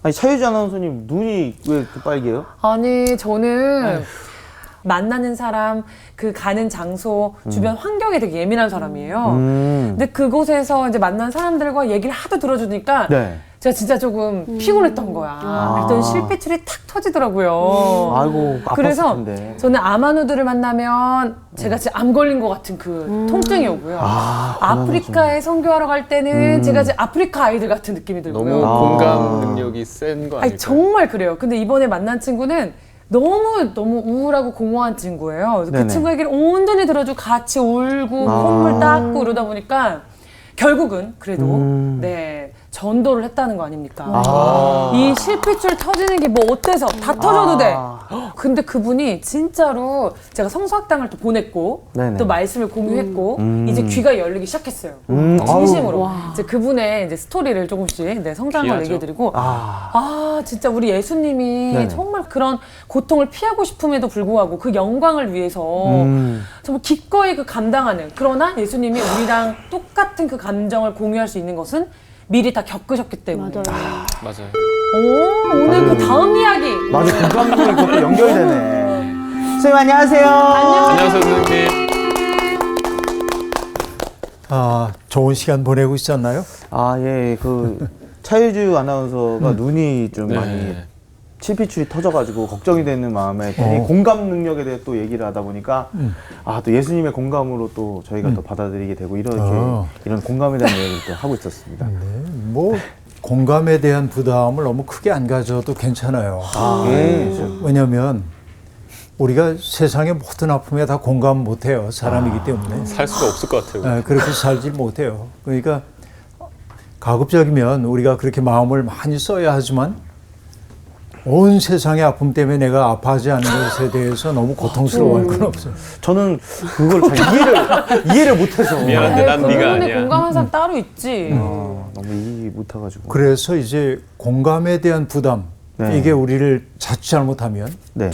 아니 차유지 아나운서님 눈이 왜 이렇게 빨개요? 아니 저는 만나는 사람, 그 가는 장소, 주변 환경에 되게 예민한 사람이에요. 근데 그곳에서 이제 만난 사람들과 얘기를 하도 들어주니까 네. 제가 진짜 조금 피곤했던 거야. 그랬더니 실핏줄이 탁 터지더라고요. 아이고 그래서 아팠을 텐데. 저는 암환우들을 만나면 제가 진짜 암 걸린 것 같은 그 통증이 오고요. 아프리카에 선교하러 갈 때는 제가 이제 아프리카 아이들 같은 느낌이 들고요. 너무 공감 능력이 센 거 아닐까요? 아니 정말 그래요. 근데 이번에 만난 친구는 너무 우울하고 공허한 친구예요. 그래서 그 네네. 친구 얘기를 온전히 들어주고 같이 울고 콧물 닦고 이러다 보니까 결국은 그래도 네 전도를 했다는 거 아닙니까? 이 실핏줄 터지는 게 뭐 어때서 다 터져도 돼. 근데 그분이 진짜로 제가 성서학당을 또 보냈고 네네. 또 말씀을 공유했고 이제 귀가 열리기 시작했어요. 진심으로. 이제 그분의 이제 스토리를 조금씩 네, 성장을 귀하죠. 얘기해드리고 진짜 우리 예수님이 네네. 정말 그런 고통을 피하고 싶음에도 불구하고 그 영광을 위해서 정말 기꺼이 그 감당하는, 그러나 예수님이 우리랑 똑같은 그 감정을 공유할 수 있는 것은 미리 다 겪으셨기 때문에. 맞아요. 오늘 그 다음 이야기. 맞아 공감력이 그것도 연결이 되네. 선생님 안녕하세요. 안녕하세요, 선생님. 좋은 시간 보내고 있었나요? 예, 그 차유주 아나운서가 눈이 좀 네. 많이 실핏줄이 터져가지고 걱정이 되는 마음에 괜히 공감 능력에 대해 또 얘기를 하다 보니까 또 예수님의 공감으로 또 저희가 또 받아들이게 되고 이렇게 이런 공감에 대한 이야기를 또 하고 있었습니다. 뭐 공감에 대한 부담을 너무 크게 안 가져도 괜찮아요. 왜냐하면 우리가 세상의 모든 아픔에 다 공감 못해요. 사람이기 때문에. 살 수가 없을 것 같아요. 그렇게 살지 못해요. 그러니까 가급적이면 우리가 그렇게 마음을 많이 써야 하지만 온 세상의 아픔 때문에 내가 아파하지 않는 것에 대해서 너무 고통스러워할 건 없어요. 저는 그걸 잘 이해를 못해서 미안한데 난 네가 그분에 아니야. 공감한 사람 따로 있지. 너무 이해 못해가지고. 그래서 이제 공감에 대한 부담, 네. 이게 우리를 자칫 잘못하면 네.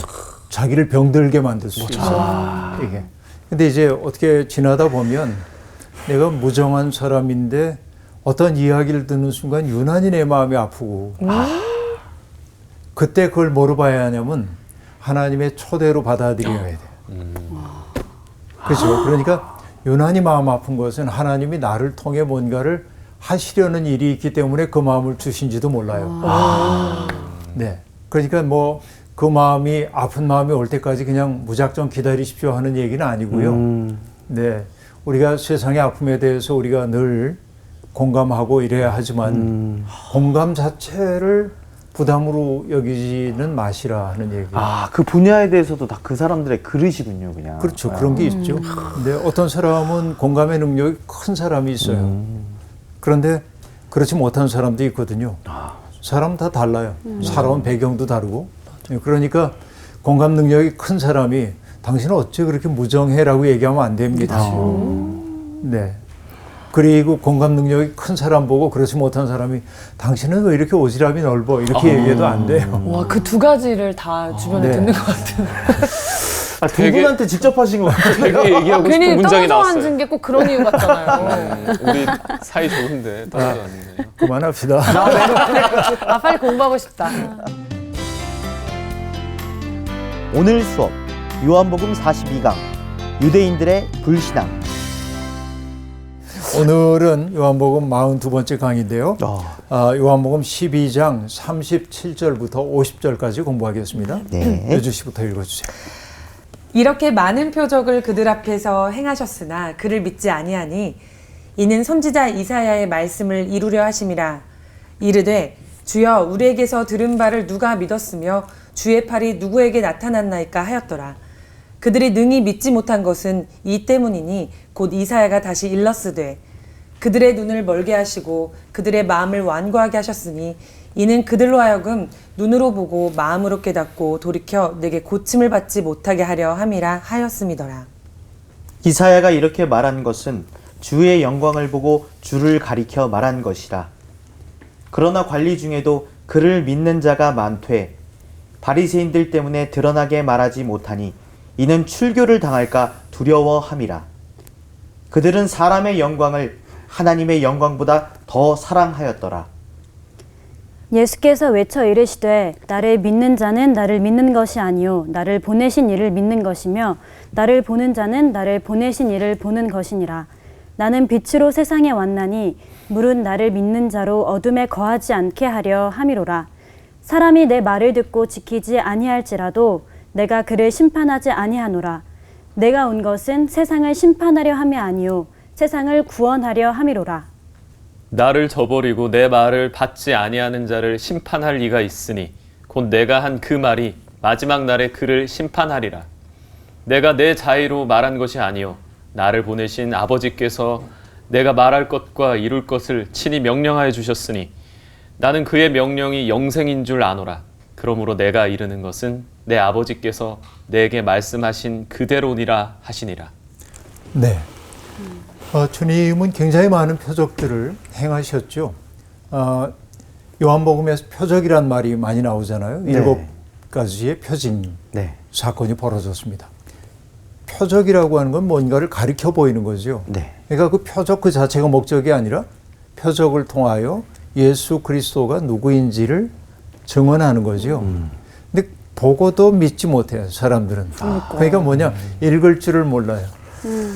자기를 병들게 만들 수 있어요. 이게. 근데 이제 어떻게 지나다 보면 내가 무정한 사람인데 어떤 이야기를 듣는 순간 유난히 내 마음이 아프고 그때 그걸 뭐로 봐야 하냐면 하나님의 초대로 받아들여야 돼요. 그렇죠. 그러니까 유난히 마음 아픈 것은 하나님이 나를 통해 뭔가를 하시려는 일이 있기 때문에 그 마음을 주신지도 몰라요. 네. 그러니까 뭐 그 마음이 아픈 마음이 올 때까지 그냥 무작정 기다리십시오 하는 얘기는 아니고요. 네. 우리가 세상의 아픔에 대해서 우리가 늘 공감하고 이래야 하지만 공감 자체를 부담으로 여기지는 마시라 하는 얘기. 그 분야에 대해서도 다 그 사람들의 그릇이군요, 그냥. 그렇죠. 그런 게 있죠. 근데 어떤 사람은 공감의 능력이 큰 사람이 있어요. 그런데 그렇지 못한 사람도 있거든요. 사람 다 달라요. 살아온 배경도 다르고. 그러니까 공감 능력이 큰 사람이 당신은 어째 그렇게 무정해라고 얘기하면 안 됩니다. 네. 그리고 공감 능력이 큰 사람 보고 그렇지 못한 사람이 당신은 왜 이렇게 오지랖이 넓어 이렇게 얘기해도 안 돼요. 와, 그 두 가지를 다 주변에 네. 듣는 것 같은. 두 되게- 분한테 직접 하신 것 같아요. 되게 얘기하고 싶은 괜히 문장이 떨어져 나왔어요. 앉은 게 꼭 그런 이유 같잖아요. 우리 사이 좋은데 떨어져 왔네요. 그만합시다. 빨리 공부하고 싶다. 오늘 수업 요한복음 42강 유대인들의 불신앙. 오늘은 요한복음 42번째 강의인데요. 요한복음 12장 37절부터 50절까지 공부하겠습니다. 네. 여주 씨부터 읽어주세요. 이렇게 많은 표적을 그들 앞에서 행하셨으나 그를 믿지 아니하니 이는 선지자 이사야의 말씀을 이루려 하심이라. 이르되 주여 우리에게서 들은 바를 누가 믿었으며 주의 팔이 누구에게 나타났나이까 하였더라. 그들이 능히 믿지 못한 것은 이 때문이니 곧 이사야가 다시 일렀으되 그들의 눈을 멀게 하시고 그들의 마음을 완고하게 하셨으니 이는 그들로 하여금 눈으로 보고 마음으로 깨닫고 돌이켜 내게 고침을 받지 못하게 하려 함이라 하였음이더라. 이사야가 이렇게 말한 것은 주의 영광을 보고 주를 가리켜 말한 것이라. 그러나 관리 중에도 그를 믿는 자가 많되 바리새인들 때문에 드러나게 말하지 못하니 이는 출교를 당할까 두려워함이라. 그들은 사람의 영광을 하나님의 영광보다 더 사랑하였더라. 예수께서 외쳐 이르시되 나를 믿는 자는 나를 믿는 것이 아니요 나를 보내신 이를 믿는 것이며 나를 보는 자는 나를 보내신 이를 보는 것이니라. 나는 빛으로 세상에 왔나니 물은 나를 믿는 자로 어둠에 거하지 않게 하려 함이로라. 사람이 내 말을 듣고 지키지 아니할지라도 내가 그를 심판하지 아니하노라. 내가 온 것은 세상을 심판하려 함이 아니요 세상을 구원하려 함이로라. 나를 저버리고 내 말을 받지 아니하는 자를 심판할 리가 있으니 곧 내가 한 그 말이 마지막 날에 그를 심판하리라. 내가 내 자의로 말한 것이 아니요 나를 보내신 아버지께서 내가 말할 것과 이룰 것을 친히 명령하여 주셨으니 나는 그의 명령이 영생인 줄 아노라. 그러므로 내가 이르는 것은 내 아버지께서 내게 말씀하신 그대로니라 하시니라. 네. 주님은 굉장히 많은 표적들을 행하셨죠. 요한복음에서 표적이란 말이 많이 나오잖아요. 네. 7가지의 표징 네. 사건이 벌어졌습니다. 표적이라고 하는 건 뭔가를 가리켜 보이는 거죠. 네. 그러니까 그 표적 그 자체가 목적이 아니라 표적을 통하여 예수 그리스도가 누구인지를 증언하는 거죠. 근데 보고도 믿지 못해요, 사람들은. 그러니까 뭐냐, 읽을 줄을 몰라요.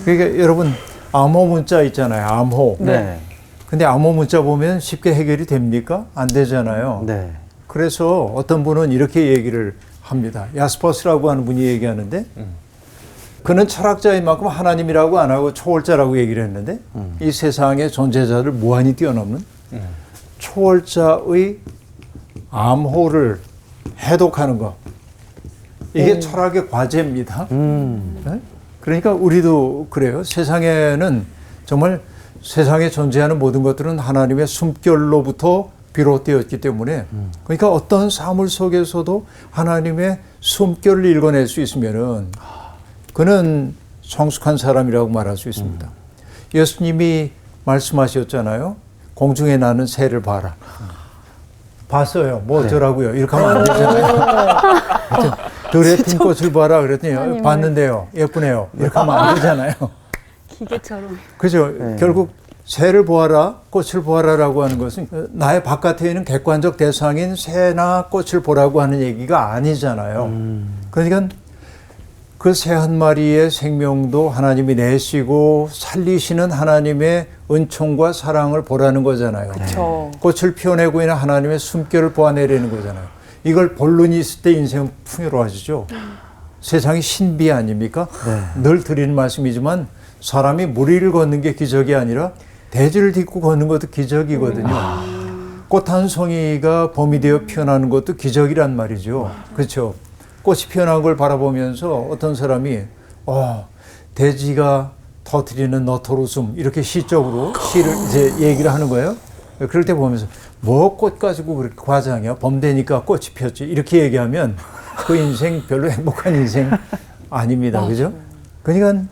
그러니까 여러분 암호 문자 있잖아요. 암호. 네. 근데 암호 문자 보면 쉽게 해결이 됩니까? 안 되잖아요. 네. 그래서 어떤 분은 이렇게 얘기를 합니다. 야스퍼스라고 하는 분이 얘기하는데 그는 철학자인 만큼 하나님이라고 안 하고 초월자라고 얘기를 했는데 이 세상의 존재자를 무한히 뛰어넘는 초월자의 암호를 해독하는 것. 이게 철학의 과제입니다. 네? 그러니까 우리도 그래요. 세상에는 정말 세상에 존재하는 모든 것들은 하나님의 숨결로부터 비롯되었기 때문에 그러니까 어떤 사물 속에서도 하나님의 숨결을 읽어낼 수 있으면은 그는 성숙한 사람이라고 말할 수 있습니다. 예수님이 말씀하셨잖아요. 공중에 나는 새를 봐라. 봤어요. 뭐 어쩌라고요. 이렇게 하면 안 되잖아요. 들에 핀 꽃을 봐라 그랬더니 봤는데요. 예쁘네요. 이렇게 하면 안 되잖아요. 기계처럼. 그죠. 결국 새를 보아라, 꽃을 보아라라고 하는 것은 나의 바깥에 있는 객관적 대상인 새나 꽃을 보라고 하는 얘기가 아니잖아요. 그러니까 그 새 한 마리의 생명도 하나님이 내시고 살리시는 하나님의 은총과 사랑을 보라는 거잖아요. 그렇죠. 꽃을 피워내고 있는 하나님의 숨결을 보아내려는 거잖아요. 이걸 볼 눈이 있을 때 인생은 풍요로워지죠. 세상이 신비 아닙니까? 늘 드리는 말씀이지만 사람이 물 위를 걷는 게 기적이 아니라 대지를 딛고 걷는 것도 기적이거든요. 꽃 한 송이가 봄이 되어 피어나는 것도 기적이란 말이죠. 그렇죠. 꽃이 피어난 걸 바라보면서 어떤 사람이 대지가 터뜨리는 너털웃음 이렇게 시적으로 시를 이제 얘기를 하는 거예요. 그럴 때 보면서 뭐 꽃 가지고 그렇게 과장이야? 봄 되니까 꽃이 폈지. 이렇게 얘기하면 그 인생 별로 행복한 인생 아닙니다. 그죠? 그러니까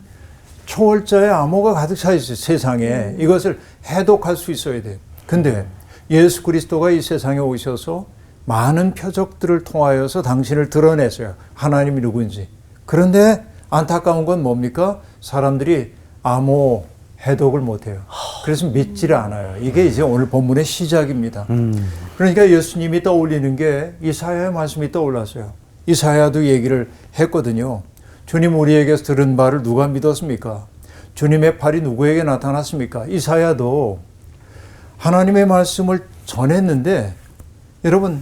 초월자의 암호가 가득 차 있어요. 세상에. 이것을 해독할 수 있어야 돼요. 근데 예수 그리스도가 이 세상에 오셔서 많은 표적들을 통하여서 당신을 드러냈어요. 하나님이 누구인지. 그런데 안타까운 건 뭡니까? 사람들이 암호 해독을 못해요. 그래서 믿지를 않아요. 이게 이제 오늘 본문의 시작입니다. 그러니까 예수님이 떠올리는 게 이사야의 말씀이 떠올랐어요. 이사야도 얘기를 했거든요. 주님 우리에게서 들은 바를 누가 믿었습니까? 주님의 팔이 누구에게 나타났습니까? 이사야도 하나님의 말씀을 전했는데 여러분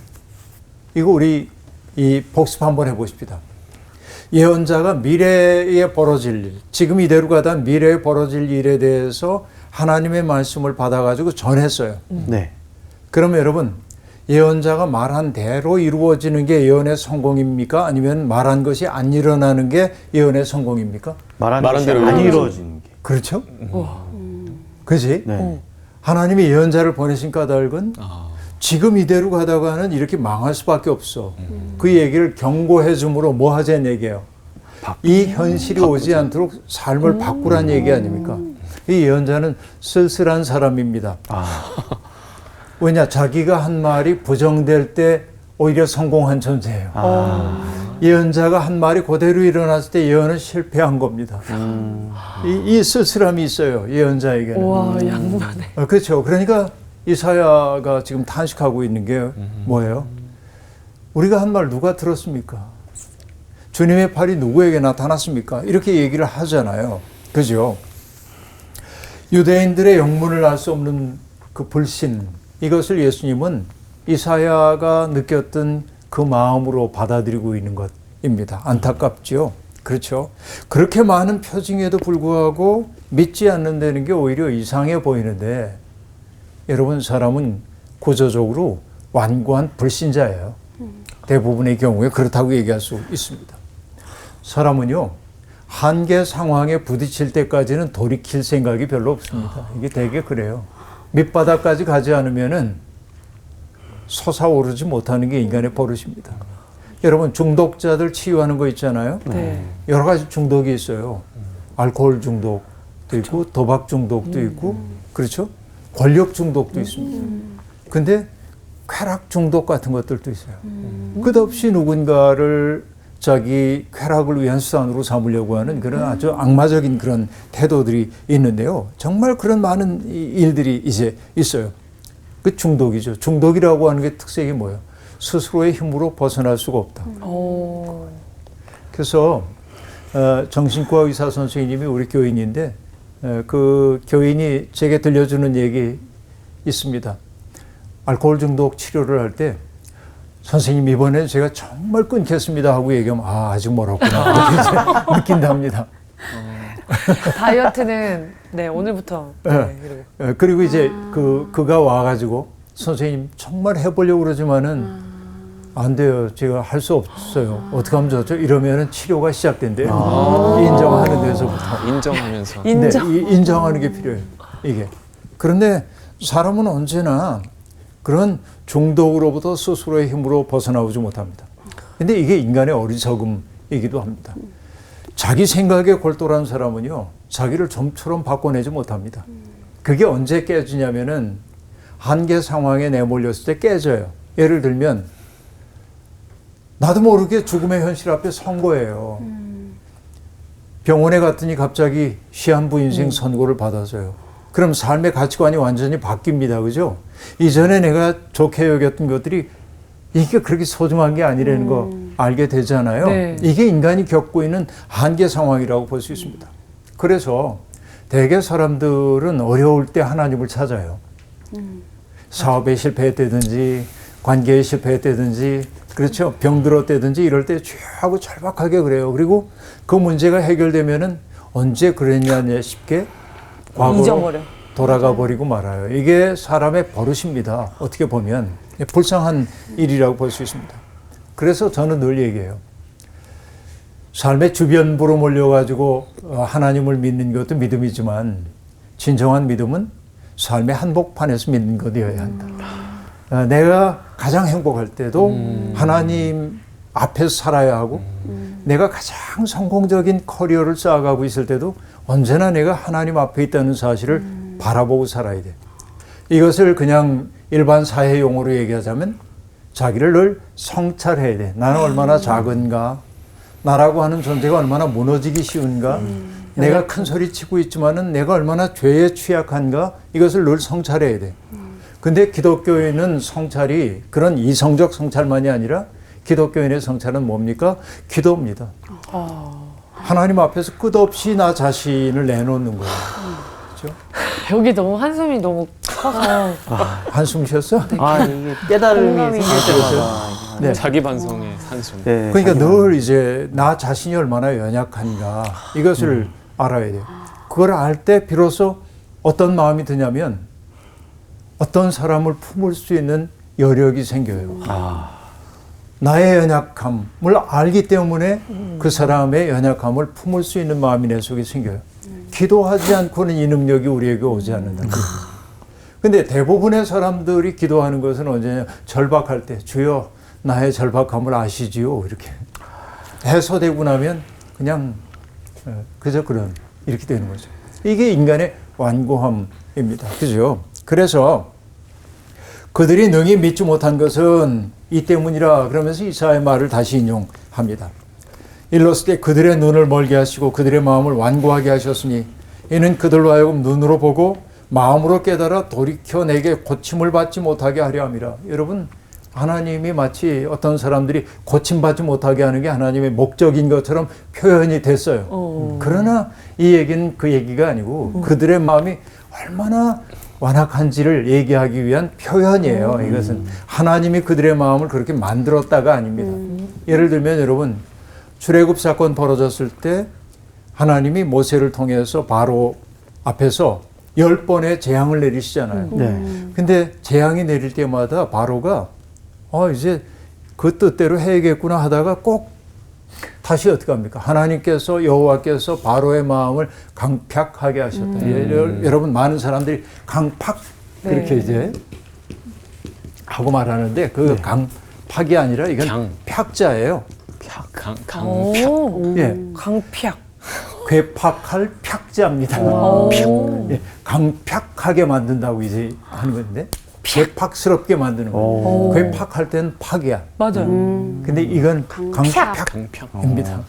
이거 우리 이 복습 한번 해보십시다. 예언자가 미래에 벌어질 일, 지금 이대로 가다 미래에 벌어질 일에 대해서 하나님의 말씀을 받아가지고 전했어요. 네. 그러면 여러분 예언자가 말한 대로 이루어지는 게 예언의 성공입니까? 아니면 말한 것이 안 일어나는 게 예언의 성공입니까? 말한 말한 것이 대로 안 이루어지는 이루어지는 게. 그렇죠? 그지? 네. 하나님이 예언자를 보내신 까닭은 지금 이대로 가다가는 이렇게 망할 수밖에 없어. 그 얘기를 경고해 줌으로 뭐 하자는 얘기예요. 이 현실이 오지 않도록 삶을 바꾸란 얘기 아닙니까? 이 예언자는 쓸쓸한 사람입니다. 왜냐? 자기가 한 말이 부정될 때 오히려 성공한 존재예요. 예언자가 한 말이 그대로 일어났을 때 예언은 실패한 겁니다. 이 쓸쓸함이 있어요. 예언자에게는. 와, 양반에. 그렇죠. 그러니까 이사야가 지금 탄식하고 있는 게 뭐예요? 우리가 한 말 누가 들었습니까? 주님의 팔이 누구에게 나타났습니까? 이렇게 얘기를 하잖아요. 그죠? 유대인들의 영문을 알 수 없는 그 불신, 이것을 예수님은 이사야가 느꼈던 그 마음으로 받아들이고 있는 것입니다. 안타깝죠? 그렇죠? 그렇게 많은 표징에도 불구하고 믿지 않는다는 게 오히려 이상해 보이는데, 여러분, 사람은 구조적으로 완고한 불신자예요. 대부분의 경우에 그렇다고 얘기할 수 있습니다. 사람은요, 한계 상황에 부딪힐 때까지는 돌이킬 생각이 별로 없습니다. 이게 되게 그래요. 밑바닥까지 가지 않으면은 솟아오르지 못하는 게 인간의 버릇입니다. 여러분, 중독자들 치유하는 거 있잖아요. 네. 여러 가지 중독이 있어요. 알코올 중독도 있고, 도박 중독도 있고, 그렇죠? 권력 중독도 있습니다. 근데 쾌락 중독 같은 것들도 있어요. 끝없이 누군가를 자기 쾌락을 위한 수단으로 삼으려고 하는 그런 아주 악마적인 그런 태도들이 있는데요. 정말 그런 많은 일들이 이제 있어요. 그 중독이죠. 중독이라고 하는 게 특색이 뭐예요? 스스로의 힘으로 벗어날 수가 없다. 그래서 정신과 의사 선생님이 우리 교인인데, 그 교인이 제게 들려주는 얘기 있습니다. 알코올 중독 치료를 할 때, 선생님 이번에 제가 정말 끊겠습니다 하고 얘기하면 아직 멀었구나 이렇게 이제 느낀답니다. 다이어트는 네, 오늘부터. 네, 이렇게. 그리고 이제 그가 와가지고 선생님 정말 해보려고 그러지만은 안 돼요. 제가 할 수 없어요. 어떻게 하면 좋죠? 이러면은 치료가 시작된대요. 인정하는 데서부터. 인정하면서. 네, 인정하는 게 필요해요. 이게. 그런데 사람은 언제나 그런 중독으로부터 스스로의 힘으로 벗어나오지 못합니다. 근데 이게 인간의 어리석음이기도 합니다. 자기 생각에 골똘한 사람은요, 자기를 좀처럼 바꿔내지 못합니다. 그게 언제 깨지냐면은 한계 상황에 내몰렸을 때 깨져요. 예를 들면 나도 모르게 죽음의 현실 앞에 선 거예요. 병원에 갔더니 갑자기 시한부 인생 선고를 받아서요. 그럼 삶의 가치관이 완전히 바뀝니다. 그죠? 이전에 내가 좋게 여겼던 것들이 이게 그렇게 소중한 게 아니라는 거 알게 되잖아요. 네. 이게 인간이 겪고 있는 한계 상황이라고 볼 수 있습니다. 그래서 대개 사람들은 어려울 때 하나님을 찾아요. 사업에 실패했다든지 관계에 실패했다든지, 그렇죠? 병들었다든지 이럴 때 죄하고 절박하게 그래요. 그리고 그 문제가 해결되면은 언제 그랬냐 싶게 과거로 잊어버려. 돌아가 버리고 말아요. 이게 사람의 버릇입니다. 어떻게 보면 불쌍한 일이라고 볼 수 있습니다. 그래서 저는 늘 얘기해요. 삶의 주변부로 몰려가지고 하나님을 믿는 것도 믿음이지만 진정한 믿음은 삶의 한복판에서 믿는 것이어야 한다. 내가 가장 행복할 때도 하나님 앞에서 살아야 하고 내가 가장 성공적인 커리어를 쌓아가고 있을 때도 언제나 내가 하나님 앞에 있다는 사실을 바라보고 살아야 돼. 이것을 그냥 일반 사회 용어로 얘기하자면 자기를 늘 성찰해야 돼. 나는 얼마나 작은가, 나라고 하는 존재가 얼마나 무너지기 쉬운가, 내가 큰 소리 치고 있지만은 내가 얼마나 죄에 취약한가, 이것을 늘 성찰해야 돼. 근데 기독교인은 성찰이 그런 이성적 성찰만이 아니라 기독교인의 성찰은 뭡니까? 기도입니다. 하나님 앞에서 끝없이 나 자신을 내놓는 거예요. 그렇죠? 여기 너무 한숨이 너무 커서. 한숨 쉬었어? 이게 깨달음이 공감이 생길 때마다. 네. 자기 반성의 한숨. 네, 그러니까 자기만. 늘 이제 나 자신이 얼마나 연약한가 이것을 알아야 돼요. 그걸 알 때 비로소 어떤 마음이 드냐면 어떤 사람을 품을 수 있는 여력이 생겨요. 나의 연약함을 알기 때문에 그 사람의 연약함을 품을 수 있는 마음이 내 속에 생겨요. 기도하지 않고는 이 능력이 우리에게 오지 않는다. 근데 대부분의 사람들이 기도하는 것은 언제냐? 절박할 때, 주여 나의 절박함을 아시지요? 이렇게 해소되고 나면 그냥 그저 그런 이렇게 되는 거죠. 이게 인간의 완고함입니다. 그죠? 그래서 그들이 능히 믿지 못한 것은 이 때문이라 그러면서 이사야의 말을 다시 인용합니다. 일렀을 때 그들의 눈을 멀게 하시고 그들의 마음을 완고하게 하셨으니 이는 그들로 하여금 눈으로 보고 마음으로 깨달아 돌이켜 내게 고침을 받지 못하게 하려 함이라. 여러분, 하나님이 마치 어떤 사람들이 고침받지 못하게 하는 게 하나님의 목적인 것처럼 표현이 됐어요. 그러나 이 얘기는 그 얘기가 아니고 그들의 마음이 얼마나 완악한지를 얘기하기 위한 표현이에요. 이것은 하나님이 그들의 마음을 그렇게 만들었다가 아닙니다. 예를 들면 여러분, 출애굽 사건 벌어졌을 때 하나님이 모세를 통해서 바로 앞에서 10번의 재앙을 내리시잖아요. 네. 근데 재앙이 내릴 때마다 바로가 이제 그 뜻대로 해야겠구나 하다가 꼭 다시 어떻게 합니까? 하나님께서 여호와께서 바로의 마음을 강팍하게 하셨다. 여러분, 많은 사람들이 강팍 그렇게 이제 하고 말하는데 그 강팍이 아니라 이건 팍자예요. 오, 예, 강팍. 괴팍할 팍자입니다. 예, 강팍하게 만든다고 이제 하는 건데 괴팍스럽게 만드는 거예요. 괴팍할 때는 팍이야. 맞아요. 근데 이건 강팍입니다.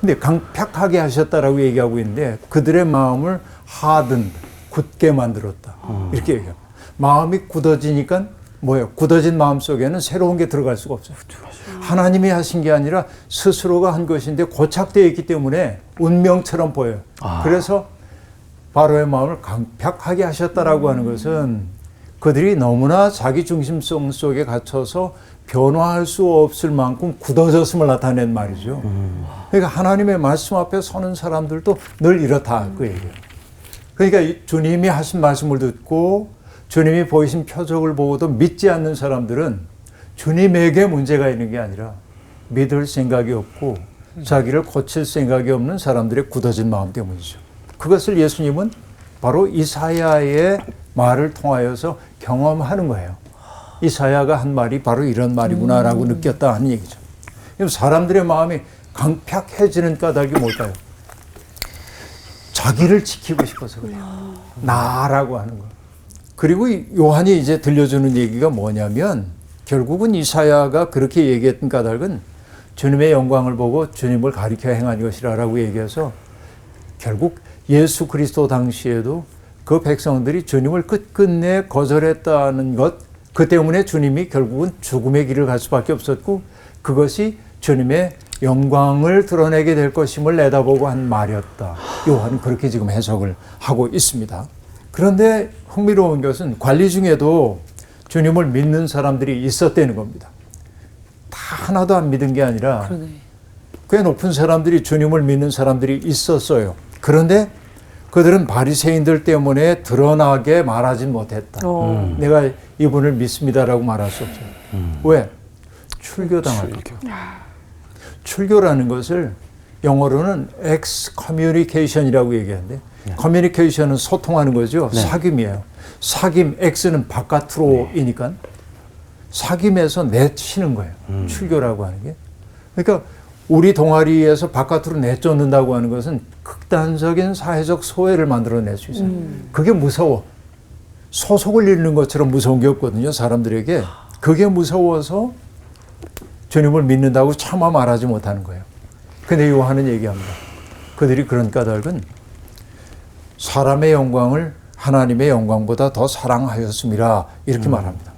근데 강팍하게 하셨다라고 얘기하고 있는데 그들의 마음을 하든 굳게 만들었다. 이렇게 얘기해요. 마음이 굳어지니까 뭐예요? 굳어진 마음 속에는 새로운 게 들어갈 수가 없어요. 하나님이 하신 게 아니라 스스로가 한 것인데 고착되어 있기 때문에 운명처럼 보여요. 그래서 바로의 마음을 강팍하게 하셨다라고 하는 것은 그들이 너무나 자기 중심성 속에 갇혀서 변화할 수 없을 만큼 굳어졌음을 나타낸 말이죠. 그러니까 하나님의 말씀 앞에 서는 사람들도 늘 이렇다 그 얘기예요. 그러니까 주님이 하신 말씀을 듣고 주님이 보이신 표적을 보고도 믿지 않는 사람들은 주님에게 문제가 있는 게 아니라 믿을 생각이 없고 자기를 고칠 생각이 없는 사람들의 굳어진 마음 때문이죠. 그것을 예수님은 바로 이사야의 말을 통하여서 경험하는 거예요. 이사야가 한 말이 바로 이런 말이구나라고 느꼈다 하는 얘기죠. 사람들의 마음이 강팍해지는 까닭이 뭘까요? 자기를 지키고 싶어서 그래요. 나라고 하는 거. 그리고 요한이 이제 들려주는 얘기가 뭐냐면 결국은 이사야가 그렇게 얘기했던 까닭은 주님의 영광을 보고 주님을 가리켜 행한 것이라고 얘기해서 결국 예수 그리스도 당시에도 그 백성들이 주님을 끝끝내 거절했다는 것, 그 때문에 주님이 결국은 죽음의 길을 갈 수밖에 없었고 그것이 주님의 영광을 드러내게 될 것임을 내다보고 한 말이었다. 요한은 그렇게 지금 해석을 하고 있습니다. 그런데 흥미로운 것은 관리 중에도 주님을 믿는 사람들이 있었다는 겁니다. 다 하나도 안 믿은 게 아니라 꽤 높은 사람들이 주님을 믿는 사람들이 있었어요. 그런데 그들은 바리새인들 때문에 드러나게 말하진 못했다. 내가 이분을 믿습니다라고 말할 수 없어요. 왜? 출교당할까. 출교라는 것을 영어로는 excommunication이라고 얘기하는데 커뮤니케이션은 소통하는 거죠. 사귐이에요. 사귐, X는 바깥으로이니까 사귐에서 내치는 거예요. 출교라고 하는 게. 그러니까 우리 동아리에서 바깥으로 내쫓는다고 하는 것은 극단적인 사회적 소외를 만들어낼 수 있어요. 그게 무서워. 소속을 잃는 것처럼 무서운 게 없거든요. 사람들에게. 그게 무서워서 주님을 믿는다고 차마 말하지 못하는 거예요. 근데 요한은 얘기합니다. 그들이 그런 까닭은 사람의 영광을 하나님의 영광보다 더 사랑하였음이라 이렇게 말합니다.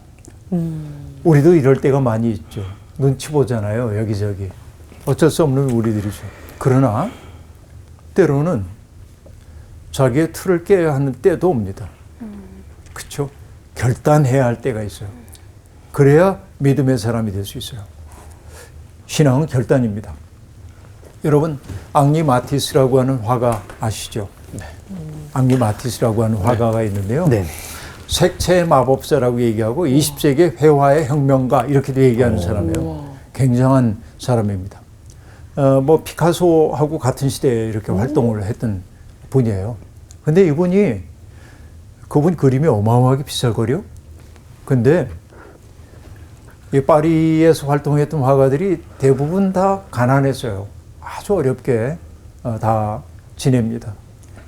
우리도 이럴 때가 많이 있죠. 눈치 보잖아요. 여기저기. 어쩔 수 없는 우리들이죠. 그러나 때로는 자기의 틀을 깨야 하는 때도 옵니다. 그렇죠? 결단해야 할 때가 있어요. 그래야 믿음의 사람이 될 수 있어요. 신앙은 결단입니다. 여러분, 앙리 마티스라고 하는 화가 아시죠? 네. 앙리 마티스라고 하는 화가가 있는데요. 네. 색채의 마법사라고 얘기하고 20세기 회화의 혁명가 이렇게도 얘기하는 사람이에요. 굉장한 사람입니다. 뭐 피카소하고 같은 시대에 이렇게 활동을 했던 분이에요. 근데 이분이 그분 그림이 어마어마하게 비쌀거려. 근데 이 파리에서 활동했던 화가들이 대부분 다 가난했어요. 아주 어렵게 다 지냅니다.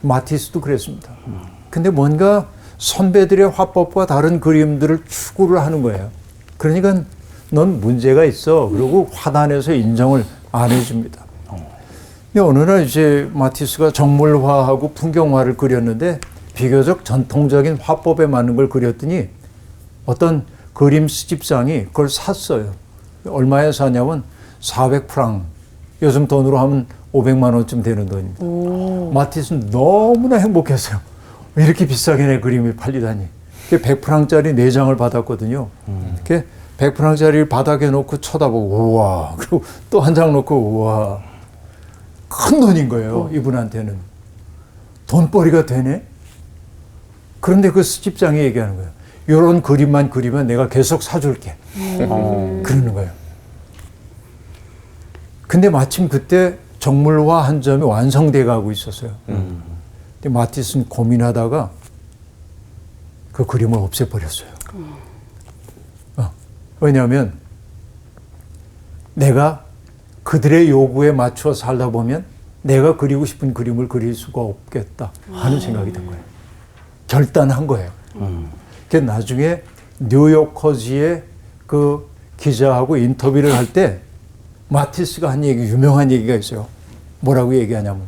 마티스도 그랬습니다. 근데 뭔가 선배들의 화법과 다른 그림들을 추구를 하는 거예요. 그러니까 넌 문제가 있어. 그리고 화단에서 인정을 안 해줍니다. 근데 어느 날 이제 마티스가 정물화하고 풍경화를 그렸는데 비교적 전통적인 화법에 맞는 걸 그렸더니 어떤 그림 수집상이 그걸 샀어요. 얼마에 사냐면 400프랑, 요즘 돈으로 하면 500만 원쯤 되는 돈입니다. 마티스는 너무나 행복했어요. 이렇게 비싸게 내 그림이 팔리다니. 100프랑짜리 4장을 받았거든요. 이렇게 100프랑짜리를 바닥에 놓고 쳐다보고 우와, 그리고 또 한 장 놓고 우와. 큰 돈인 거예요. 이분한테는. 돈벌이가 되네. 그런데 그 수집장이 얘기하는 거예요. 이런 그림만 그리면 내가 계속 사줄게. 그러는 거예요. 근데 마침 그때 정물화 한 점이 완성돼 가고 있었어요. 근데 마티스는 고민하다가 그 그림을 없애버렸어요. 왜냐하면 내가 그들의 요구에 맞춰 살다 보면 내가 그리고 싶은 그림을 그릴 수가 없겠다 하는 생각이 든 거예요. 결단한 거예요. 그래서 나중에 뉴요커지의 그 기자하고 인터뷰를 할 때 마티스가 한 얘기, 유명한 얘기가 있어요. 뭐라고 얘기하냐면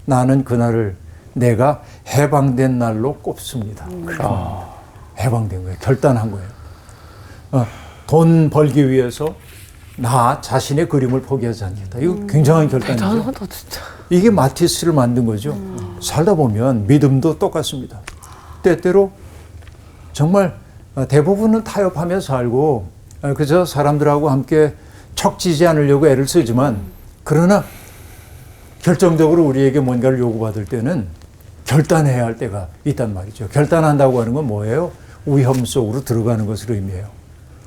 나는 그날을 내가 해방된 날로 꼽습니다. 해방된 거예요. 결단한 거예요. 돈 벌기 위해서 나 자신의 그림을 포기하지 않겠다. 이거 굉장한 결단이죠. 대단하다, 진짜. 이게 마티스를 만든 거죠. 살다 보면 믿음도 똑같습니다. 때때로 정말 대부분은 타협하며 살고 그저 사람들하고 함께 척지지 않으려고 애를 쓰지만 그러나 결정적으로 우리에게 뭔가를 요구받을 때는 결단해야 할 때가 있단 말이죠. 결단한다고 하는 건 뭐예요? 위험 속으로 들어가는 것을 의미해요.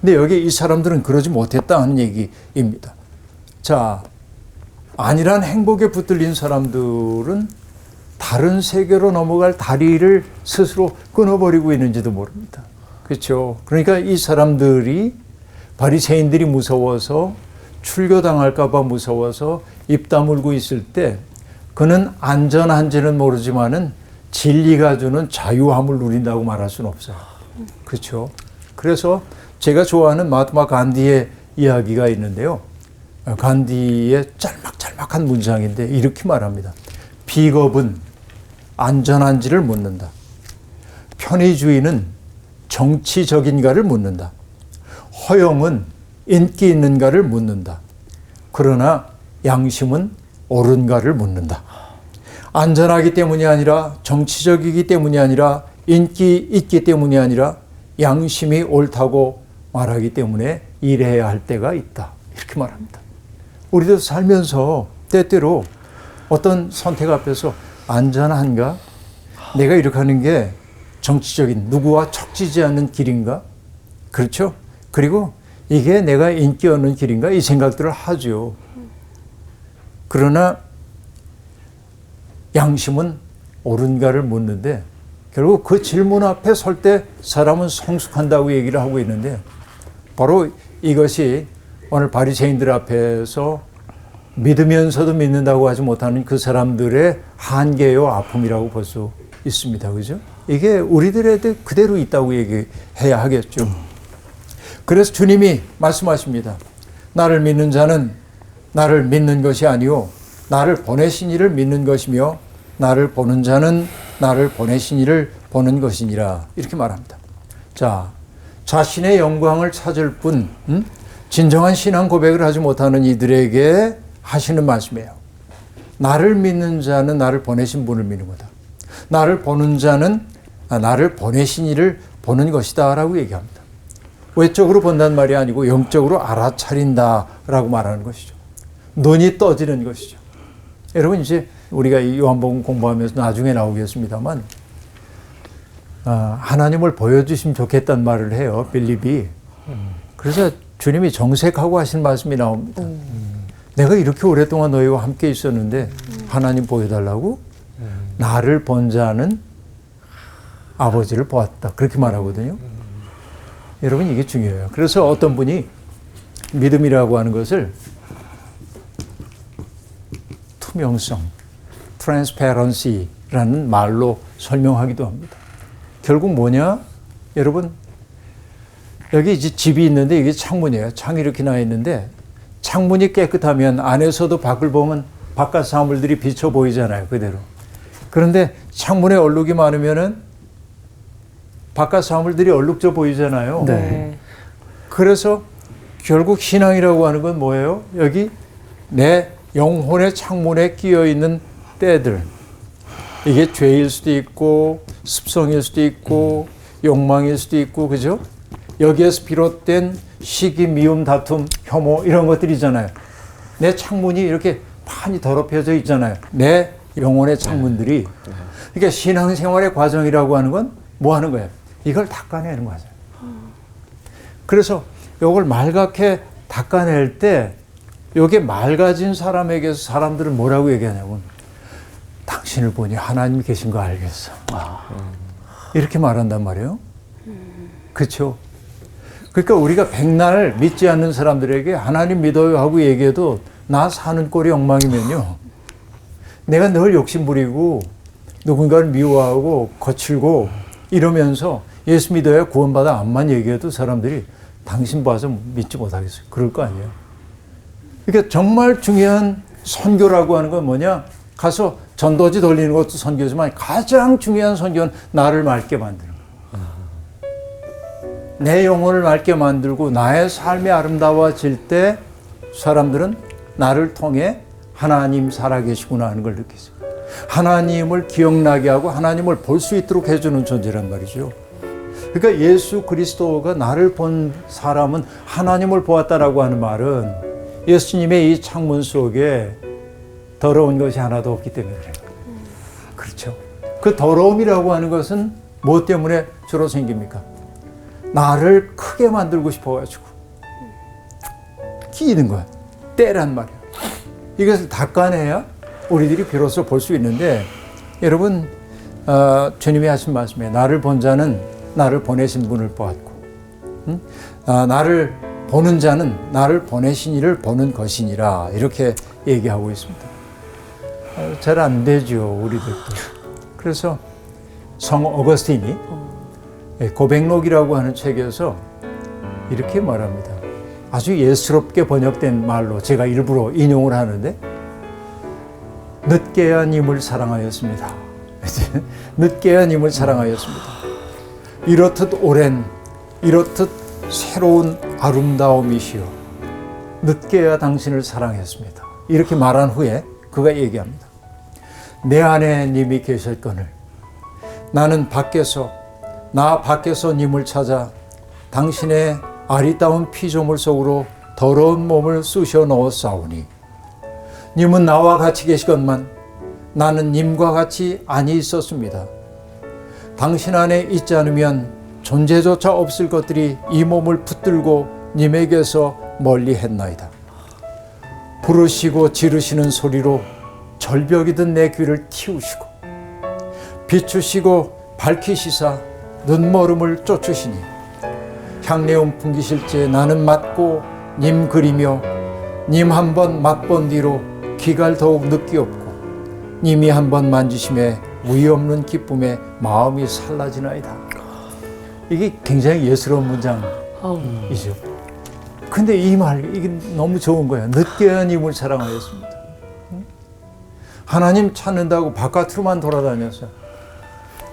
근데 여기 이 사람들은 그러지 못했다 하는 얘기입니다. 자, 안일한 행복에 붙들린 사람들은 다른 세계로 넘어갈 다리를 스스로 끊어버리고 있는지도 모릅니다. 그렇죠? 그러니까 이 사람들이 바리새인들이 무서워서 출교당할까 봐 무서워서 입 다물고 있을 때 그는 안전한지는 모르지만은 진리가 주는 자유함을 누린다고 말할 수는 없어요. 그렇죠? 그래서 제가 좋아하는 마하트마 간디의 이야기가 있는데요. 간디의 짤막짤막한 문장인데 이렇게 말합니다. 비겁은 안전한지를 묻는다. 편의주의는 정치적인가를 묻는다. 허영은 인기 있는가를 묻는다. 그러나 양심은 옳은가를 묻는다. 안전하기 때문이 아니라 정치적이기 때문이 아니라 인기 있기 때문이 아니라 양심이 옳다고 말하기 때문에 일해야 할 때가 있다. 이렇게 말합니다. 우리도 살면서 때때로 어떤 선택 앞에서 안전한가? 내가 이렇게 하는 게 정치적인 누구와 척지지 않는 길인가? 그렇죠? 그리고 이게 내가 인기 얻는 길인가? 이 생각들을 하죠. 그러나 양심은 옳은가를 묻는데 결국 그 질문 앞에 설 때 사람은 성숙한다고 얘기를 하고 있는데 바로 이것이 오늘 바리새인들 앞에서 믿으면서도 믿는다고 하지 못하는 그 사람들의 한계요 아픔이라고 볼 수 있습니다. 그죠? 이게 우리들에게 그대로 있다고 얘기해야 하겠죠. 그래서 주님이 말씀하십니다. 나를 믿는 자는 나를 믿는 것이 아니요 나를 보내신 이를 믿는 것이며 나를 보는 자는 나를 보내신 이를 보는 것이니라 이렇게 말합니다. 자, 자신의 영광을 찾을 뿐 진정한 신앙 고백을 하지 못하는 이들에게 하시는 말씀이에요. 나를 믿는 자는 나를 보내신 분을 믿는 거다. 나를 보는 자는 나를 보내신 이를 보는 것이다 라고 얘기합니다. 외적으로 본다는 말이 아니고 영적으로 알아차린다라고 말하는 것이죠. 눈이 떠지는 것이죠. 여러분 이제 우리가 이 요한복음 공부하면서 나중에 나오겠습니다만 하나님을 보여주시면 좋겠다는 말을 해요. 빌립이. 그래서 주님이 정색하고 하신 말씀이 나옵니다. 내가 이렇게 오랫동안 너희와 함께 있었는데 하나님 보여달라고? 나를 본 자는 아버지를 보았다. 그렇게 말하거든요. 여러분 이게 중요해요. 그래서 어떤 분이 믿음이라고 하는 것을 투명성, transparency라는 말로 설명하기도 합니다. 결국 뭐냐? 여러분 여기 이제 집이 있는데 이게 창문이에요. 창이 이렇게 나 있는데 창문이 깨끗하면 안에서도 밖을 보면 바깥 사물들이 비쳐 보이잖아요. 그대로. 그런데 창문에 얼룩이 많으면은 바깥 사물들이 얼룩져 보이잖아요. 네. 그래서 결국 신앙이라고 하는 건 뭐예요? 여기 내 영혼의 창문에 끼어 있는 때들. 이게 죄일 수도 있고 습성일 수도 있고 욕망일 수도 있고, 그죠? 여기에서 비롯된 시기, 미움, 다툼, 혐오 이런 것들이잖아요. 내 창문이 이렇게 많이 더럽혀져 있잖아요. 내 영혼의 창문들이. 그러니까 신앙생활의 과정이라고 하는 건 뭐 하는 거예요? 이걸 닦아내는 거죠. 그래서 이걸 맑게 닦아낼 때 이게 맑아진 사람에게서 사람들은 뭐라고 얘기하냐면 당신을 보니 하나님 계신 거 알겠어. 이렇게 말한단 말이에요. 그렇죠? 그러니까 우리가 백날 믿지 않는 사람들에게 하나님 믿어요 하고 얘기해도 나 사는 꼴이 엉망이면요. 내가 늘 욕심부리고 누군가를 미워하고 거칠고 이러면서 예수 믿어야 구원받아 암만 얘기해도 사람들이 당신 봐서 믿지 못하겠어요. 그럴 거 아니에요. 그러니까 정말 중요한 선교라고 하는 건 뭐냐? 가서 전도지 돌리는 것도 선교지만 가장 중요한 선교는 나를 맑게 만드는 거예요. 내 영혼을 맑게 만들고 나의 삶이 아름다워질 때 사람들은 나를 통해 하나님 살아계시구나 하는 걸 느끼죠. 하나님을 기억나게 하고 하나님을 볼 수 있도록 해주는 존재란 말이죠. 그러니까 예수 그리스도가 나를 본 사람은 하나님을 보았다라고 하는 말은 예수님의 이 창문 속에 더러운 것이 하나도 없기 때문에 그래요. 그렇죠. 그 더러움이라고 하는 것은 뭐 때문에 주로 생깁니까? 나를 크게 만들고 싶어가지고 끼이는 거야. 때란 말이야. 이것을 닦아내야 우리들이 비로소 볼 수 있는데, 여러분 주님이 하신 말씀에 나를 본 자는 나를 보내신 분을 보았고, 나를 보는 자는 나를 보내신 이를 보는 것이니라 이렇게 얘기하고 있습니다. 잘 안 되죠, 우리들도. 그래서 성 어거스틴이 고백록이라고 하는 책에서 이렇게 말합니다. 아주 예스럽게 번역된 말로 제가 일부러 인용을 하는데, 늦게야 님을 사랑하였습니다. 늦게야 님을 사랑하였습니다. 이렇듯 오랜, 이렇듯 새로운 아름다움이시여, 늦게야 당신을 사랑했습니다. 이렇게 말한 후에 그가 얘기합니다. 내 안에 님이 계셨거늘 나는 나 밖에서 님을 찾아 당신의 아리따운 피조물 속으로 더러운 몸을 쑤셔 넣었사오니 님은 나와 같이 계시건만 나는 님과 같이 아니 있었습니다. 당신 안에 있지 않으면 존재조차 없을 것들이 이 몸을 붙들고 님에게서 멀리 했나이다. 부르시고 지르시는 소리로 절벽이든 내 귀를 틔우시고 비추시고 밝히시사 눈머름을 쫓으시니 향내음 풍기실 때 나는 맞고 님 그리며 님 한 번 맛본 뒤로 기갈 더욱 느끼옵고 님이 한 번 만지심에 무의 없는 기쁨에 마음이 살라지나이다. 이게 굉장히 예스러운 문장이죠. 근데 이 말, 이게 너무 좋은 거야. 늦게야 님을 사랑하였습니다. 하나님 찾는다고 바깥으로만 돌아다녔어요.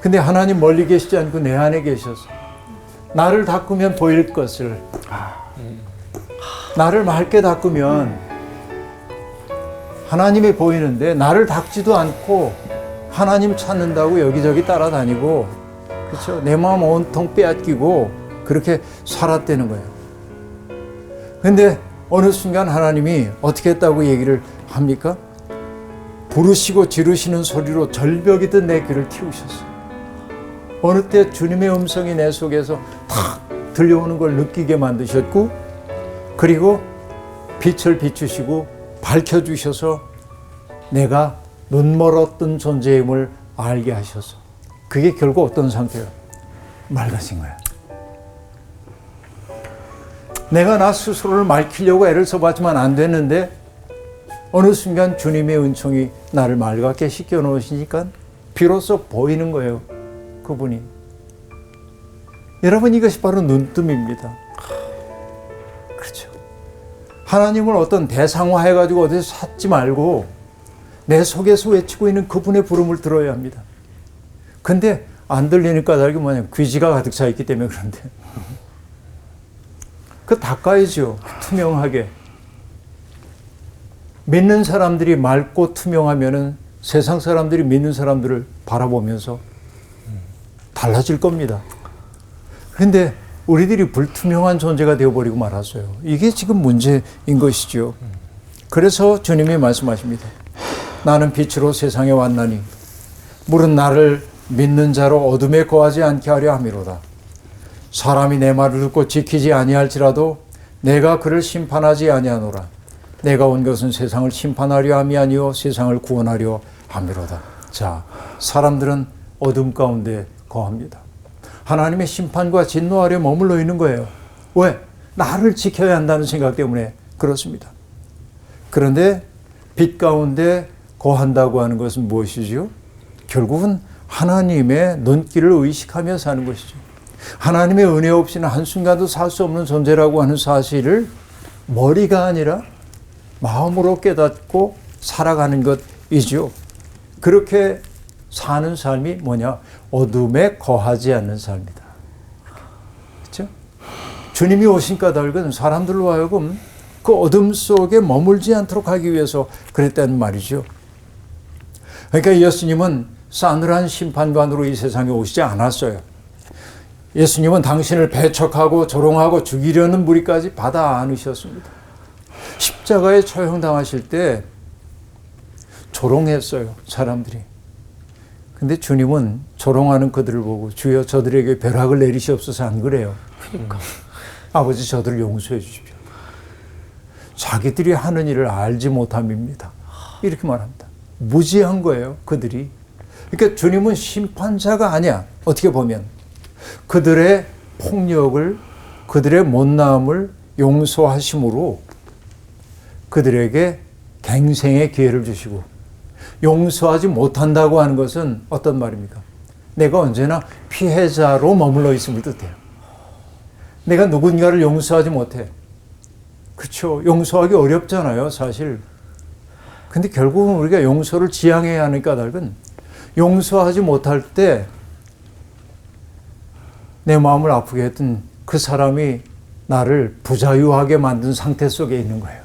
근데 하나님 멀리 계시지 않고 내 안에 계셔서 나를 닦으면 보일 것을, 나를 맑게 닦으면 하나님이 보이는데 나를 닦지도 않고 하나님 찾는다고 여기저기 따라다니고, 그렇죠? 내 마음 온통 빼앗기고 그렇게 살았다는 거예요. 근데 어느 순간 하나님이 어떻게 했다고 얘기를 합니까? 부르시고 지르시는 소리로 절벽이든 내 귀를 틔우셨어요. 어느 때 주님의 음성이 내 속에서 탁 들려오는 걸 느끼게 만드셨고, 그리고 빛을 비추시고 밝혀주셔서 내가 눈멀었던 존재임을 알게 하셔서, 그게 결국 어떤 상태예요? 맑아진 거야. 내가 나 스스로를 맑히려고 애를 써봤지만 안 됐는데 어느 순간 주님의 은총이 나를 맑게 씻겨 놓으시니까 비로소 보이는 거예요, 그분이. 여러분, 이것이 바로 눈뜸입니다. 그렇죠. 하나님을 어떤 대상화해가지고 어디서 찾지 말고 내 속에서 외치고 있는 그분의 부름을 들어야 합니다. 근데 안 들리는 까닭이 뭐냐면 귀지가 가득 차 있기 때문에 그런데. 그 닦아야죠. 투명하게. 믿는 사람들이 맑고 투명하면은 세상 사람들이 믿는 사람들을 바라보면서 달라질 겁니다. 그런데 우리들이 불투명한 존재가 되어버리고 말았어요. 이게 지금 문제인 것이죠. 그래서 주님이 말씀하십니다. 나는 빛으로 세상에 왔나니 물은 나를 믿는 자로 어둠에 거하지 않게 하려 함이로다. 사람이 내 말을 듣고 지키지 아니할지라도 내가 그를 심판하지 아니하노라. 내가 온 것은 세상을 심판하려 함이 아니요 세상을 구원하려 함이로다. 자, 사람들은 어둠 가운데 거합니다. 하나님의 심판과 진노 아래 머물러 있는 거예요. 왜? 나를 지켜야 한다는 생각 때문에 그렇습니다. 그런데 빛 가운데 거한다고 하는 것은 무엇이죠? 결국은 하나님의 눈길을 의식하며 사는 것이죠. 하나님의 은혜 없이는 한순간도 살 수 없는 존재라고 하는 사실을 머리가 아니라 마음으로 깨닫고 살아가는 것이죠. 그렇게 사는 삶이 뭐냐? 어둠에 거하지 않는 삶이다. 그렇죠? 주님이 오신 까닭은 사람들로 하여금 그 어둠 속에 머물지 않도록 하기 위해서 그랬다는 말이죠. 그러니까 예수님은 싸늘한 심판관으로 이 세상에 오시지 않았어요. 예수님은 당신을 배척하고 조롱하고 죽이려는 무리까지 받아 안으셨습니다. 십자가에 처형당하실 때 조롱했어요, 사람들이. 근데 주님은 조롱하는 그들을 보고 주여 저들에게 벼락을 내리시옵소서 안 그래요. 그러니까. 아버지 저들을 용서해 주십시오. 자기들이 하는 일을 알지 못함입니다. 이렇게 말합니다. 무지한 거예요, 그들이. 그러니까 주님은 심판자가 아니야. 어떻게 보면 그들의 폭력을, 그들의 못나음을 용서하심으로 그들에게 갱생의 기회를 주시고, 용서하지 못한다고 하는 것은 어떤 말입니까? 내가 언제나 피해자로 머물러 있음을 뜻해요. 내가 누군가를 용서하지 못해. 그렇죠. 용서하기 어렵잖아요, 사실. 근데 결국은 우리가 용서를 지향해야 하는 까닭은 용서하지 못할 때 내 마음을 아프게 했던 그 사람이 나를 부자유하게 만든 상태 속에 있는 거예요.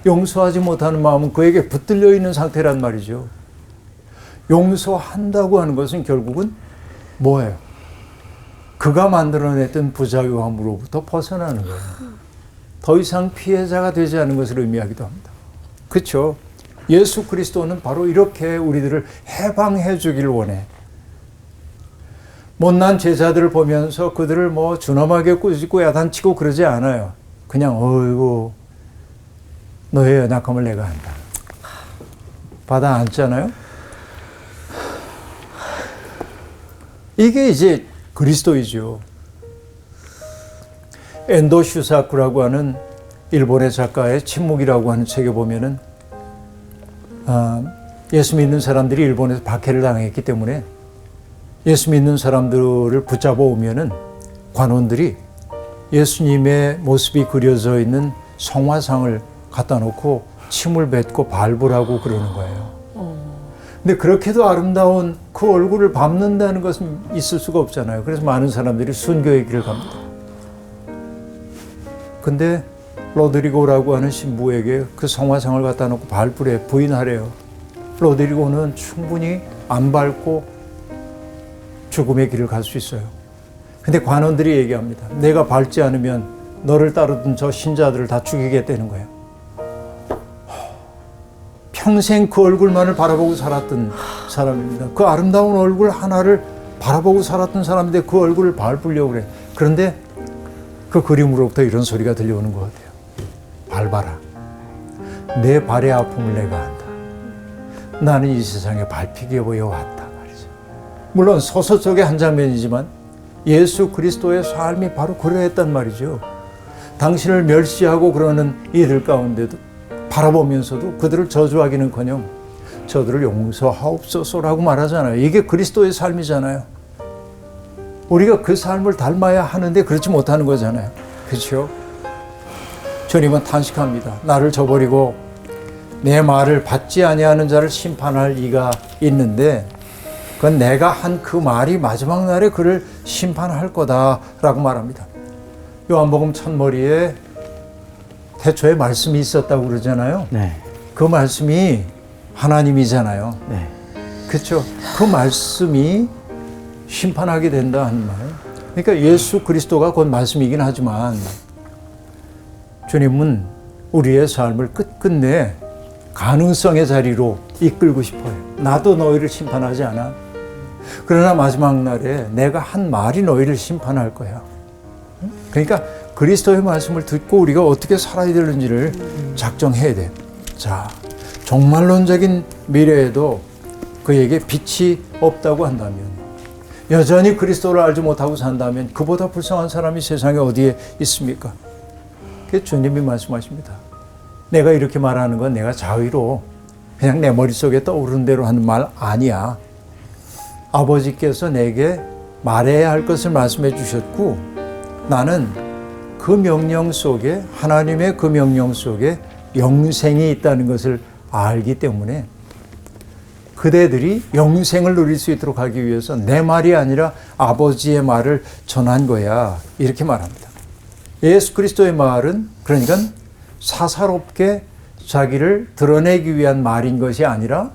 용서하지 못하는 마음은 그에게 붙들려 있는 상태란 말이죠. 용서한다고 하는 것은 결국은 뭐예요? 그가 만들어냈던 부자유함으로부터 벗어나는 거예요. 더 이상 피해자가 되지 않는 것을 의미하기도 합니다. 그렇죠? 예수 그리스도는 바로 이렇게 우리들을 해방해 주기를 원해. 못난 제자들을 보면서 그들을 뭐 준엄하게 꾸짖고 야단치고 그러지 않아요. 그냥 어이구 너의 연약함을 내가 한다. 받아 안잖아요. 이게 이제 그리스도이죠. 엔도 슈사쿠라고 하는 일본의 작가의 침묵이라고 하는 책에 보면은 예수 믿는 사람들이 일본에서 박해를 당했기 때문에 예수 믿는 사람들을 붙잡아 오면은 관원들이 예수님의 모습이 그려져 있는 성화상을 갖다 놓고 침을 뱉고 발부라고 그러는 거예요. 근데 그렇게도 아름다운 그 얼굴을 밟는다는 것은 있을 수가 없잖아요. 그래서 많은 사람들이 순교의 길을 갑니다. 근데 로드리고라고 하는 신부에게 그 성화상을 갖다 놓고 발부래 부인하래요. 로드리고는 충분히 안 밟고 죽음의 길을 갈 수 있어요. 근데 관원들이 얘기합니다. 내가 밟지 않으면 너를 따르던 저 신자들을 다 죽이겠다는 거예요. 평생 그 얼굴만을 바라보고 살았던 사람입니다. 그 아름다운 얼굴 하나를 바라보고 살았던 사람인데 그 얼굴을 밟으려고 그래. 그런데 그 그림으로부터 이런 소리가 들려오는 것 같아요. 밟아라. 내 발의 아픔을 내가 안다. 나는 이 세상에 밟히기 위해 왔다 말이죠. 물론 소설 속의 한 장면이지만 예수 그리스도의 삶이 바로 그러했단 말이죠. 당신을 멸시하고 그러는 이들 가운데도 바라보면서도 그들을 저주하기는커녕 저들을 용서하옵소서라고 말하잖아요. 이게 그리스도의 삶이잖아요. 우리가 그 삶을 닮아야 하는데 그렇지 못하는 거잖아요. 그렇죠? 주님은 탄식합니다. 나를 저버리고 내 말을 받지 아니하는 자를 심판할 이가 있는데 그건 내가 한 그 말이 마지막 날에 그를 심판할 거다라고 말합니다. 요한복음 첫머리에 태초에 말씀이 있었다고 그러잖아요. 네. 그 말씀이 하나님이잖아요. 네. 그렇죠. 그 말씀이 심판하게 된다 하는 말. 그러니까 예수 그리스도가 곧 말씀이긴 하지만 주님은 우리의 삶을 끝끝내 가능성의 자리로 이끌고 싶어요. 나도 너희를 심판하지 않아. 그러나 마지막 날에 내가 한 말이 너희를 심판할 거야. 그러니까 그리스도의 말씀을 듣고 우리가 어떻게 살아야 되는지를 작정해야 돼. 자, 종말론적인 미래에도 그에게 빛이 없다고 한다면, 여전히 그리스도를 알지 못하고 산다면 그보다 불쌍한 사람이 세상에 어디에 있습니까? 그게 주님이 말씀하십니다. 내가 이렇게 말하는 건 내가 자의로 그냥 내 머릿속에 떠오르는 대로 하는 말 아니야. 아버지께서 내게 말해야 할 것을 말씀해 주셨고, 나는 그 명령 속에, 하나님의 그 명령 속에 영생이 있다는 것을 알기 때문에 그대들이 영생을 누릴 수 있도록 하기 위해서 내 말이 아니라 아버지의 말을 전한 거야. 이렇게 말합니다. 예수 그리스도의 말은 그러니까 사사롭게 자기를 드러내기 위한 말인 것이 아니라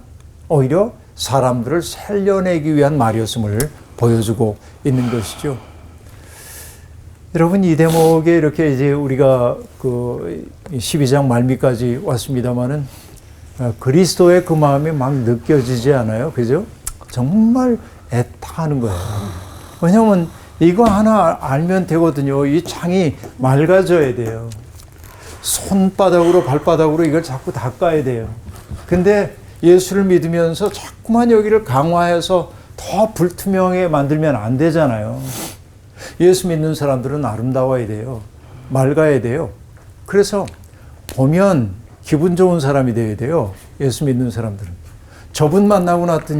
오히려 사람들을 살려내기 위한 말이었음을 보여주고 있는 것이죠. 여러분, 이 대목에 이렇게 이제 우리가 그 12장 말미까지 왔습니다만은 그리스도의 그 마음이 막 느껴지지 않아요? 그죠? 정말 애타는 거예요. 왜냐하면 이거 하나 알면 되거든요. 이 창이 맑아져야 돼요. 손바닥으로 발바닥으로 이걸 자꾸 닦아야 돼요. 근데 예수를 믿으면서 자꾸만 여기를 강화해서 더 불투명하게 만들면 안 되잖아요. 예수 믿는 사람들은 아름다워야 돼요. 맑아야 돼요. 그래서 보면 기분 좋은 사람이 돼야 돼요. 예수 믿는 사람들은. 저분 만나고 나니까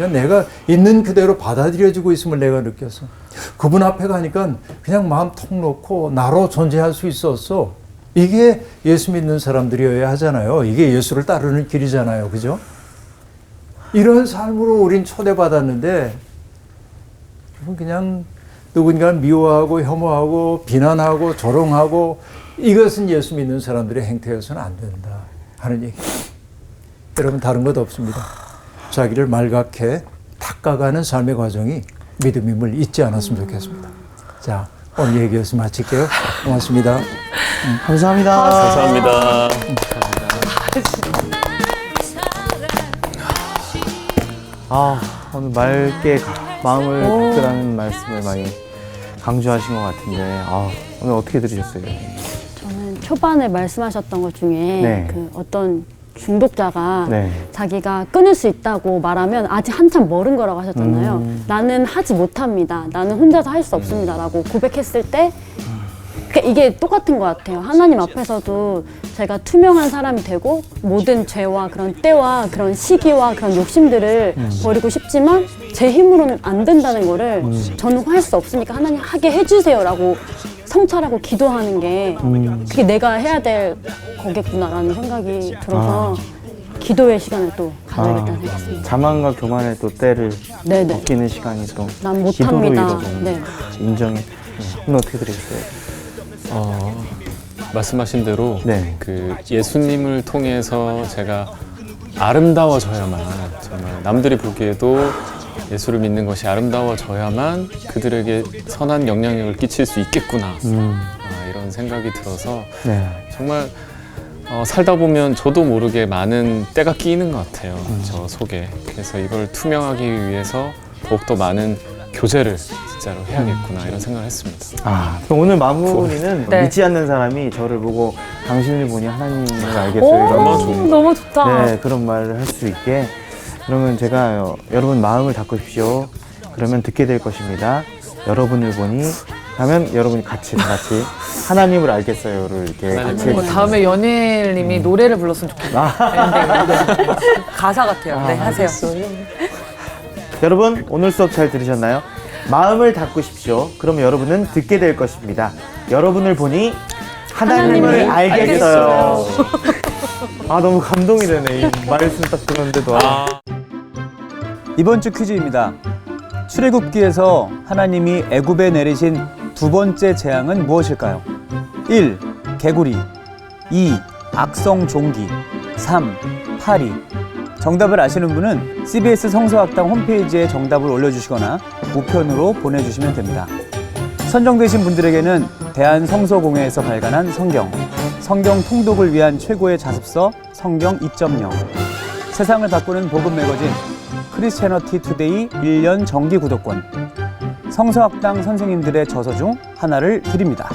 내가 있는 그대로 받아들여지고 있음을 내가 느꼈어. 그분 앞에 가니까 그냥 마음 통 놓고 나로 존재할 수 있었어. 이게 예수 믿는 사람들이어야 하잖아요. 이게 예수를 따르는 길이잖아요. 그죠? 이런 삶으로 우린 초대받았는데 그냥 누군가를 미워하고 혐오하고 비난하고 조롱하고 이것은 예수 믿는 사람들의 행태여서는 안 된다 하는 얘기. 여러분, 다른 것 없습니다. 자기를 말갛게 닦아가는 삶의 과정이 믿음임을 잊지 않았으면 좋겠습니다. 자, 오늘 얘기 여기서 마칠게요. 고맙습니다. 감사합니다. 감사합니다. 오늘 맑게 마음을 닦으라는 말씀을 많이 강조하신 것 같은데, 오늘 어떻게 들으셨어요? 저는 초반에 말씀하셨던 것 중에 네. 그 어떤 중독자가 네. 자기가 끊을 수 있다고 말하면 아직 한참 멀은 거라고 하셨잖아요. 나는 하지 못합니다. 나는 혼자서 할 수 없습니다. 라고 고백했을 때 이게 똑같은 것 같아요. 하나님 앞에서도 제가 투명한 사람이 되고 모든 죄와 그런 때와 그런 시기와 그런 욕심들을 버리고 싶지만 제 힘으로는 안 된다는 거를 저는 할 수 없으니까 하나님 하게 해주세요 라고 성찰하고 기도하는 게 그게 내가 해야 될 거겠구나라는 생각이 들어서 기도의 시간을 또 가져야겠다는 생각했습니다. 자만과 교만의 또 때를 네네. 벗기는 시간이 또 난 기도로 못합니다. 이루어지는 네. 인정해. 오늘 어떻게 들으셨어요? 말씀하신 대로 네. 그 예수님을 통해서 제가 아름다워져야만, 정말 남들이 보기에도 예수를 믿는 것이 아름다워져야만 그들에게 선한 영향력을 끼칠 수 있겠구나, 이런 생각이 들어서 네. 정말 살다 보면 저도 모르게 많은 때가 끼이는 것 같아요. 저 속에. 그래서 이걸 투명하기 위해서 더욱더 많은 교제를 진짜로 해야겠구나, 이런 생각을 했습니다. 그럼 오늘 마무리는 네. 믿지 않는 사람이 저를 보고 당신을 보니 하나님을 알겠어요. 이런 너무 좋다. 네, 그런 말을 할 수 있게. 그러면 제가 여러분 마음을 닦으십시오. 그러면 듣게 될 것입니다. 여러분을 보니 하면 여러분이 다 같이 하나님을 알겠어요를 이렇게 같이 해주시면 다음에 연예인님이 노래를 불렀으면 좋겠네요. 가사 같아요. 네, 하세요. 여러분, 오늘 수업 잘 들으셨나요? 마음을 닦으십시오. 그럼 여러분은 듣게 될 것입니다. 여러분을 보니 하나님을 알겠어요. 너무 감동이 되네. 이 말씀 딱 들었는데도. 이번 주 퀴즈입니다. 출애굽기에서 하나님이 애굽에 내리신 두 번째 재앙은 무엇일까요? 1. 개구리 2. 악성 종기 3. 파리. 정답을 아시는 분은 CBS 성서학당 홈페이지에 정답을 올려주시거나 우편으로 보내주시면 됩니다. 선정되신 분들에게는 대한성서공회에서 발간한 성경 통독을 위한 최고의 자습서 성경 2.0, 세상을 바꾸는 복음 매거진 크리스채너티 투데이 1년 정기 구독권, 성서학당 선생님들의 저서 중 하나를 드립니다.